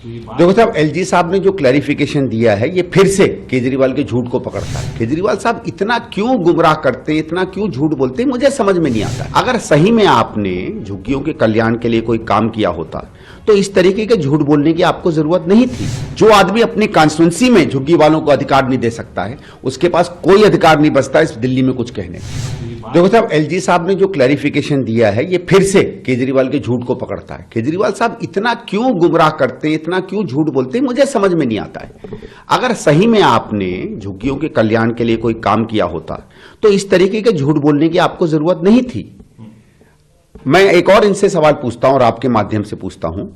देखो साहब, एलजी साहब ने जो क्लैरिफिकेशन दिया है ये फिर से केजरीवाल के झूठ को पकड़ता है। केजरीवाल साहब इतना क्यों गुमराह करते हैं, इतना क्यों झूठ बोलते हैं, मुझे समझ में नहीं आता। अगर सही में आपने झुग्गियों के कल्याण के लिए कोई काम किया होता तो इस तरीके के झूठ बोलने की आपको जरूरत नहीं थी। जो आदमी अपनी कॉन्स्टिट्यूंसी में झुग्गी वालों को अधिकार नहीं दे सकता है, उसके पास कोई अधिकार नहीं बचता इस दिल्ली में कुछ कहने का। देखो साहब, एलजी साहब ने जो क्लैरिफिकेशन दिया है ये फिर से केजरीवाल के झूठ को पकड़ता है। केजरीवाल साहब इतना क्यों गुमराह करते हैं, इतना क्यों झूठ बोलते हैं, मुझे समझ में नहीं आता है। अगर सही में आपने झुग्गियों के कल्याण के लिए कोई काम किया होता तो इस तरीके के झूठ बोलने की आपको जरूरत नहीं थी। मैं एक और इनसे सवाल पूछता हूं और आपके माध्यम से पूछता हूं।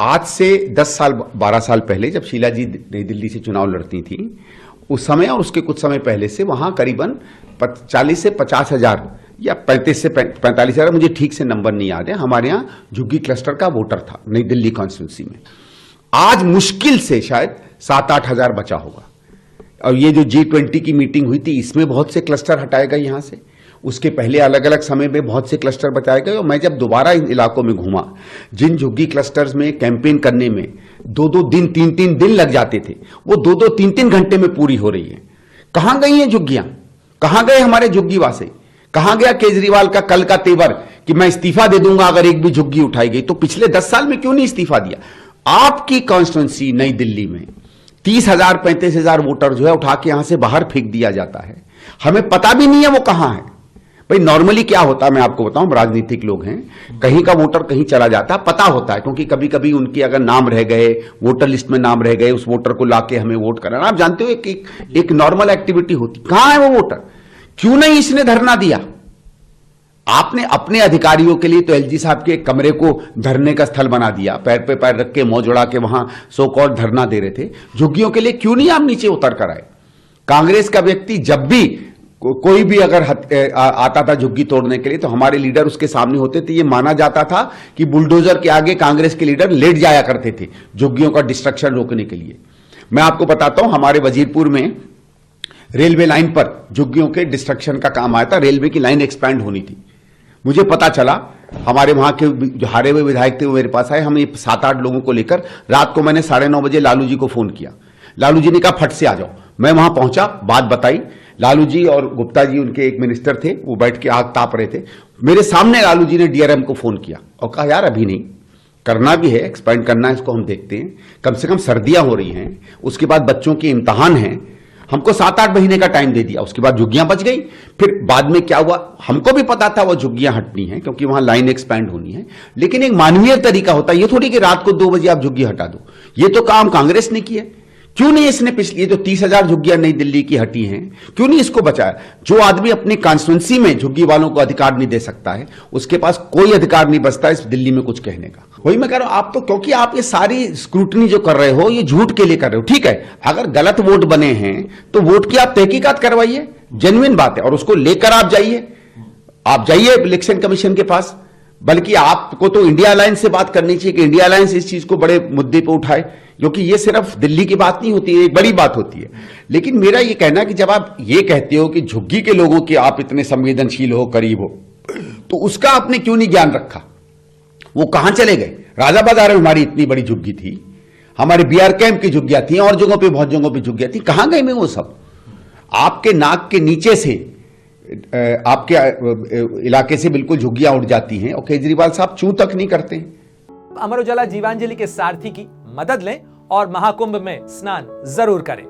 आज से 10 साल 12 साल पहले जब शीला जी नई दिल्ली से चुनाव लड़ती थी, उस समय और उसके कुछ समय पहले से वहां करीबन 40 से 50 हजार या 35 से 45 हजार, मुझे ठीक से नंबर नहीं याद है, हमारे यहां झुग्गी क्लस्टर का वोटर था नई दिल्ली कॉन्स्टिट्यूंसी में। आज मुश्किल से शायद 7-8 हजार बचा होगा। और ये जो G20 की मीटिंग हुई थी, इसमें बहुत से क्लस्टर हटाए गए यहां से। उसके पहले अलग अलग समय में बहुत से क्लस्टर बचाए गए। और मैं जब दोबारा इन इलाकों में घूमा, जिन झुग्गी क्लस्टर्स में कैंपेन करने में 2-2 दिन 3-3 दिन लग जाते थे, वो 2-2 3-3 घंटे में पूरी हो रही है। कहां गई हैं झुग्गियां? कहां गए हमारे झुग्गी वासी? कहां गया केजरीवाल का कल का तेवर कि मैं इस्तीफा दे दूंगा अगर एक भी झुग्गी उठाई गई? तो पिछले 10 साल में क्यों नहीं इस्तीफा दिया? आपकी कॉन्स्टिट्यूंसी नई दिल्ली में 30,000-35 हजार वोटर जो है उठा के यहां से बाहर फेंक दिया जाता है। हमें पता भी नहीं है वो कहां है। भाई नॉर्मली क्या होता है मैं आपको बताऊं, राजनीतिक लोग हैं, कहीं का वोटर कहीं चला जाता है, पता होता है, क्योंकि कभी कभी उनके अगर नाम रह गए, वोटर लिस्ट में नाम रह गए, उस वोटर को लाके हमें वोट कराना, आप जानते हो एक नॉर्मल एक्टिविटी होती। कहां है वो वोटर? क्यों नहीं इसने धरना दिया? आपने अपने अधिकारियों के लिए तो एलजी साहब के कमरे को धरने का स्थल बना दिया, पैर पे पैर रख के मौज उड़ा के वहां सो कॉल्ड धरना दे रहे थे। झुग्गियों के लिए क्यों नहीं आप नीचे उतर कर आए? कांग्रेस का व्यक्ति जब भी कोई भी अगर आता था झुग्गी तोड़ने के लिए तो हमारे लीडर उसके सामने होते थे। ये माना जाता था कि बुलडोजर के आगे कांग्रेस के लीडर लेट जाया करते थे झुग्गियों का डिस्ट्रक्शन रोकने के लिए। मैं आपको बताता हूं, हमारे वजीरपुर में रेलवे लाइन पर झुग्गियों के डिस्ट्रक्शन का काम आया था। रेलवे की लाइन एक्सपैंड होनी थी। मुझे पता चला, हमारे वहां के जो हारे हुए विधायक थे वो मेरे पास आए। हम ये 7-8 लोगों को लेकर रात को मैंने 9:30 बजे लालू जी को फोन किया। लालू जी ने कहा फट से आ जाओ। मैं वहां पहुंचा, बात बताई। लालू जी और गुप्ता जी उनके एक मिनिस्टर थे, वो बैठ के आग ताप रहे थे। मेरे सामने लालू जी ने डीआरएम को फोन किया और कहा यार अभी नहीं, करना भी है, एक्सपेंड करना है, इसको हम देखते हैं। कम से कम सर्दियां हो रही हैं, उसके बाद बच्चों के इम्तहान हैं, हमको 7-8 महीने का टाइम दे दिया। उसके बाद झुग्गियां बच गई। फिर बाद में क्या हुआ, हमको भी पता था वो झुग्गियां हटनी है क्योंकि वहां लाइन एक्सपैंड होनी है, लेकिन एक मानवीय तरीका होता है। ये थोड़ी कि रात को 2 बजे आप झुग्गी हटा दो। ये तो काम कांग्रेस ने किया। क्यों नहीं इसने पिछली जो 30,000 झुग्गियां नई दिल्ली की हटी हैं, क्यों नहीं इसको बचाया? जो आदमी अपनी कॉन्स्टिट्यूंसी में झुग्गी वालों को अधिकार नहीं दे सकता है, उसके पास कोई अधिकार नहीं बचता इस दिल्ली में कुछ कहने का। वही मैं कह रहा हूं, आप तो क्योंकि आप ये सारी स्क्रूटनी जो कर रहे हो ये झूठ के लिए कर रहे हो। ठीक है, अगर गलत वोट बने हैं तो वोट की आप तहकीकात करवाइए, जेन्युइन बात है, और उसको लेकर आप जाइए इलेक्शन कमीशन के पास। बल्कि आपको तो इंडिया अलायंस से बात करनी चाहिए कि इंडिया अलायंस इस चीज को बड़े मुद्दे पे उठाए, क्योंकि ये सिर्फ दिल्ली की बात नहीं होती है, एक बड़ी बात होती है। लेकिन मेरा ये कहना है कि जब आप ये कहते हो कि झुग्गी के लोगों के आप इतने संवेदनशील हो, करीब हो, तो उसका आपने क्यों नहीं ज्ञान रखा? वो कहां चले गए? राजा बाजार में हमारी इतनी बड़ी झुग्गी थी, हमारे बीआर कैंप की झुग्गियां थी, और जगहों पर बहुत जगहों पर झुग्गियां थी, कहां गए में वो सब? आपके नाक के नीचे से आपके इलाके से बिल्कुल झुग्गियां उड़ जाती हैं और केजरीवाल साहब चूं तक नहीं करते। अमर उजाला जीवांजलि के सारथी की मदद लें और महाकुंभ में स्नान जरूर करें।